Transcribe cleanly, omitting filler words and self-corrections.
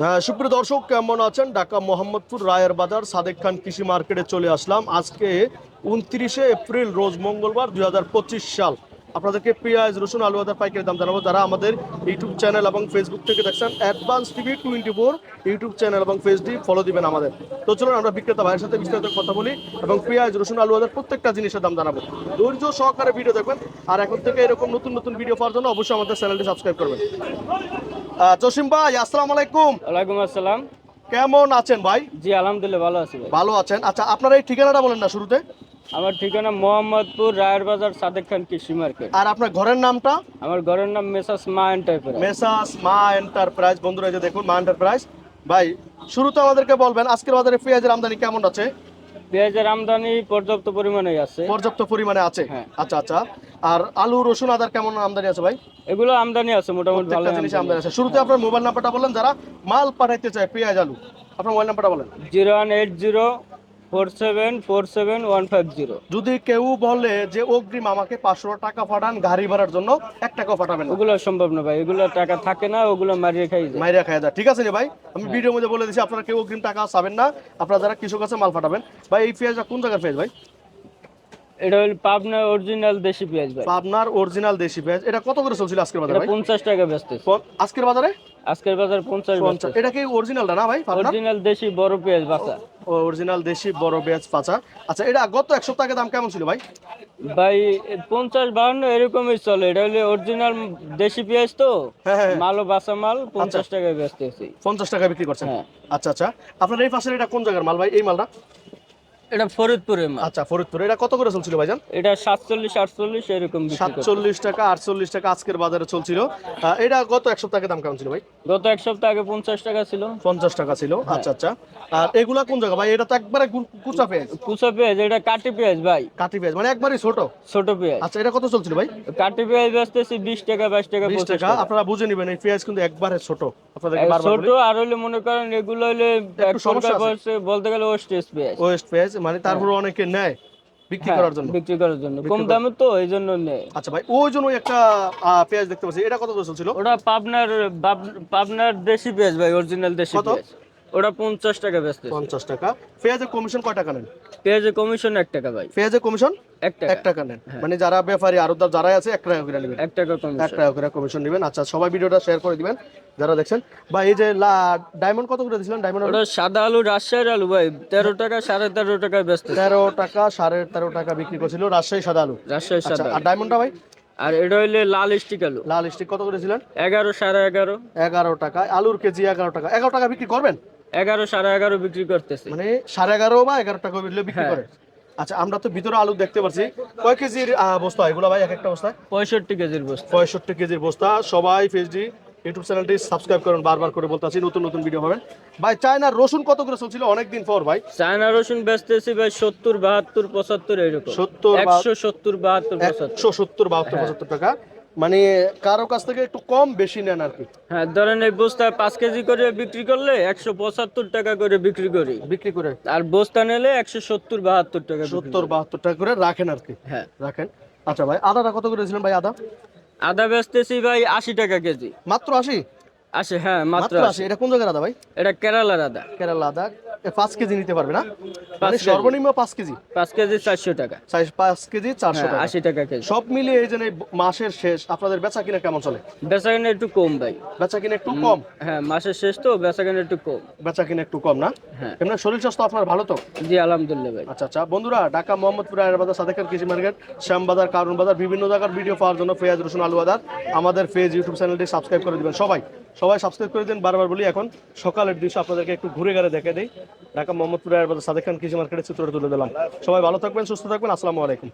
হ্যাঁ, সুপ্রিয় দর্শক কেমন আছেন? ঢাকা মোহাম্মদপুর রায়ের বাজার সাদেক খান কৃষি মার্কেটে চলে আসলাম। আজকে 29শে এপ্রিল রোজ মঙ্গলবার 2025 সাল। আপনাদেরকে পেঁয়াজ রসুন আলু আদার পাইকারি দাম জানাবো। যারা আমাদের ইউটিউব চ্যানেল এবং ফেসবুক থেকে দেখছেন অ্যাডভান্স টিভি 24 ইউটিউব চ্যানেল এবং ফেসবুক ফলো দিবেন আমাদের। তো চলুন আমরা বিক্রেতা ভাইয়ের সাথে বিস্তারিত কথা বলি এবং পেঁয়াজ রসুন আলু আদার প্রত্যেকটা জিনিসের দাম জানাবো। ধৈর্য সহকারে ভিডিও দেখবেন আর এখন থেকে এরকম নতুন নতুন ভিডিও পাওয়ার জন্য অবশ্যই আমাদের চ্যানেলটি সাবস্ক্রাইব করবেন। জসিম ভাই, আসসালামু আলাইকুম। ওয়ালাইকুম আসসালাম। কেমন আছেন ভাই? জি আলহামদুলিল্লাহ ভালো আছি ভাই। ভালো আছেন। আচ্ছা, আপনার এই ঠিকানাটা বলেন না শুরুতে। আমার ঠিকানা মোহাম্মদপুর রায়ের বাজার সাদেক খান কৃষি মার্কেট। আর আপনার ঘরের নামটা? আমার ঘরের নাম মেসাস মা এন্টারপ্রাইজ। মেসাস মা এন্টারপ্রাইজ। বন্ধুরা এই যে দেখুন মা এন্টারপ্রাইজ। ভাই, শুরুতে আমাদেরকে বলবেন আজকের বাজারে পেঁয়াজের আমদানি কেমন আছে? পেঁয়াজের আমদানি পর্যাপ্ত পরিমাণে আছে। পর্যাপ্ত পরিমাণে আছে। হ্যাঁ। আচ্ছা আচ্ছা। আর আলু রসুন আদার কেমন আমদানি আছে ভাই? এগুলো আমদানি আছে মোটামুটি ভালো প্রত্যেকটা জিনিস আমদানি আছে। শুরুতে আপনার মোবাইল নাম্বারটা বলেন, যারা মাল পাঠাইতে চায় পেঁয়াজ আলু। আপনার মোবাইল নাম্বারটা বলেন। 018047477150। যদি কেউ বলে যে অগ্রিম আমাকে 500 টাকা পাঠান গাড়ি ভাড়ার জন্য, 1 টাকাও পাঠাবেন না। ওগুলো সম্ভব না ভাই, এগুলো টাকা থাকে না, ওগুলো মারিয়ে খাই যায়। মাইরা খায় যায়। ঠিক আছে নি ভাই, আমি হ্যাঁ। ভিডিওর মধ্যে বলে দিচ্ছি আপনারা কেউ অগ্রিম টাকা চাবেন না। আপনারা যারা কৃষক আছে মাল পাঠাবেন। ভাই, এই পেঁয়াজটা কোন জায়গার পেঁয়াজ ভাই? এটা হল পাবনা অরিজিনাল দেশি পেঁয়াজ ভাই। পাবনার অরিজিনাল দেশি পেঁয়াজ। এটা কত করে চলছিল আজকের বাজারে এটা ভাই? 50 টাকা বেচতেছে আজকের বাজারে আজকের বাজার 50 বেচতেছে। এটা কি অরিজিনালটা না ভাই? পাবনার অরিজিনাল দেশি বড় পেঁয়াজ বাসা। অরিজিনাল দেশি বড় পেঁয়াজ পাচা। আচ্ছা, এটা গত এক সপ্তাহ আগে দাম কেমন ছিল ভাই? ভাই 50-52 এরকমই চলে, এটা হলে অরিজিনাল দেশি পেঁয়াজ তো। হ্যাঁ হ্যাঁ। মালও বাসা মাল 50 টাকায় বেচতেছি। 50 টাকা বিক্রি করছেন? হ্যাঁ। আচ্ছা আচ্ছা। আপনার এই পাশের এটা কোন জায়গার মাল ভাই, এই মালটা? এটা ফরিদপুরে মাল। আচ্ছা, ফরিদপুর। এটা কত করে চলছিল ভাইজান? এটা 47-48 এরকম বিক্রি করতেছি। 47 টাকা 48 টাকা আজকের বাজারে চলছিল। এটা গত এক সপ্তাহ আগে দাম কেমন ছিল ভাই? গত এক সপ্তাহ আগে 50 টাকা ছিল। 50 টাকা ছিল। আচ্ছা আচ্ছা। আর এগুলা কোন জায়গা ভাই? এটা তো একবারে কুচা পেঁয়াজ। কুচা পেঁয়াজ, এটা কাটি পেঁয়াজ ভাই। কাঠি পেঁয়াজ মানে একবারে ছোট। ছোট পেঁয়াজ। আচ্ছা, এটা কত চলছিল ভাই? কাটি পেঁয়াজ বেচতেছি 20 টাকা 22 টাকা 20 25 টাকা। টাকা। আপনারা বুঝে নেবেন এই পেঁয়াজ কিন্তু একবারে ছোট। আপনাদেরকে বারবার ছোট বলি। আর হইলে মনে করেন এগুলো হইলে একটু সমস্যা আছে। বলতে গেলে ওয়েস্টেজ পেঁয়াজ। ওয়েস্ট পেঁয়াজ মানে তারপরে অনেকে নেয় বিক্রি হ্যাঁ, করার জন্য। বিক্রি করার জন্য বিক্রি কম করার- দামে তো এই জন্য নেয়। আচ্ছা ভাই, ওই জন্য একটা পেঁয়াজ দেখতে পাচ্ছি, এটা কত করে চলছিল? ওটা পাবনার দেশি পেঁয়াজ ভাই, অরিজিনাল দেশি কত? পেঁয়াজ। ওটা 50 টাকা বেচতেছে। 50 টাকা। পেঁয়াজের কমিশন কয় টাকা নেন? পেঁয়াজের কমিশন 1 টাকা ভাই। পেঁয়াজের কমিশন 1 টাকা। 1 টাকা নেন। হ্যাঁ। মানে যারা ব্যাপারী আড়তদার যারাই আছে 1 টাকা করে নেবেন। 1 টাকা 1 কমিশন। টাকা করে কমিশন নেবেন। আচ্ছা, সবাই ভিডিওটা শেয়ার করে দিবেন যারা দেখছেন। বা এই যে ডায়মন্ড কত করে দিয়েছিলেন? ডায়মন্ড ওটা সাদা আলু, রাজশাহীর আলু ভাই 13 টাকা 13.5 টাকায় বেচতেছে। 13 টাকা 13.5 টাকা বিক্রি করছিল রাজশাহী সাদা আলু। রাজশাহীর আচ্ছা, সাদা আর আলু। ডায়মন্ডটা ভাই? আর এটা হইলে লাল স্টিক আলু। লাল স্টিক কত করেছিলেন? 11 11.5। 11 টাকা। আলুর কেজি 11 টাকা। 11 টাকা বিক্রি করবেন? 11 11.5 বিক্রি করতেছে। মানে 11.5 বা 11 টাকা বিক্রি হ্যাঁ। করে। আচ্ছা, আমরা তো ভিতরে আলু দেখতে পাচ্ছি। কয় কেজির বস্তা এগুলো ভাই? এক একটা বস্তায় 65 কেজির বস্তা। 65 কেজির বস্তা। সবাই ফেসডি ইউটিউব চ্যানেলটি সাবস্ক্রাইব করুন, বারবার করে বলতে আছি নতুন নতুন ভিডিও পাবেন। ভাই, চায়নার রসুন কত করে চলছিল অনেকদিন পর ভাই? চায়না রসুন বেচতেছি ভাই 70 72 75 এরকম। 70 170 72 75। 170 72 75 টাকা। মানে কারো কাছ থেকে একটু কম বেশি নেন আর কি। হ্যাঁ, ধরেন এই বস্তায় 5 কেজি করে বিক্রি করলে 175 টাকা করে বিক্রি করি। বিক্রি করে আর বস্তা নিলে 170 72 টাকা বিক্রি 70 করি। 72 টাকা করে রাখেন আর কি। হ্যাঁ। রাখেন। আচ্ছা ভাই, আদাটা কত করে দিয়েছিলেন ভাই? আদা আদা বেচতেছি ভাই 80 টাকা কেজি। মাত্র 80? হ্যাঁ মাত্র মাত্র 80। 80। এটা কোন জায়গার আদা ভাই? এটা কেরালার আদা। কেরালা আদা। 5 কেজি নিতে পারবে না? 5 মানে কেজি। সর্বনিম্ন 5 কেজি। 5 কেজি 400 টাকা। 5 কেজি 400 হ্যাঁ, টাকা। 80 টাকা কেজি। সব মিলিয়ে এই যে এই মাসের শেষ আপনাদের বেচা কিনা কেমন চলে? বেচাকেনা একটু কম ভাই। বেচা কিনা একটু কম? হ্যাঁ, মাসের শেষ তো বেচাকেনা একটু কম। বেচা কিনা একটু কম না? হ্যাঁ। এমনি শরীর স্বাস্থ্য আপনার ভালো তো? জি আলহামদুলিল্লাহ ভাই। আচ্ছা আচ্ছা। বন্ধুরা, ঢাকা মোহাম্মদপুর রায়ের বাজার সাদেক খান কৃষি মার্কেট, শ্যামবাজার, কারণ বাজার বিভিন্ন জায়গার ভিডিও পাওয়ার জন্য পেঁয়াজ রসুন আলু আদার আমাদের পেজ ইউটিউব চ্যানেলটি সাবস্ক্রাইব করে দিবেন। সবাই সবাই সাবস্ক্রাইব করে দিন। বারবার বলি, এখন সকালের দৃশ্য আপনাদেরকে একটু ঘুরে ঘুরে দেখে দিই। ঢাকা মোহাম্মদপুর রায়ের বাজার সাদেক খান কৃষি মার্কেটের চিত্রটা তুলে দিলাম। সবাই ভালো থাকবেন, সুস্থ থাকবেন। আসসালামু আলাইকুম।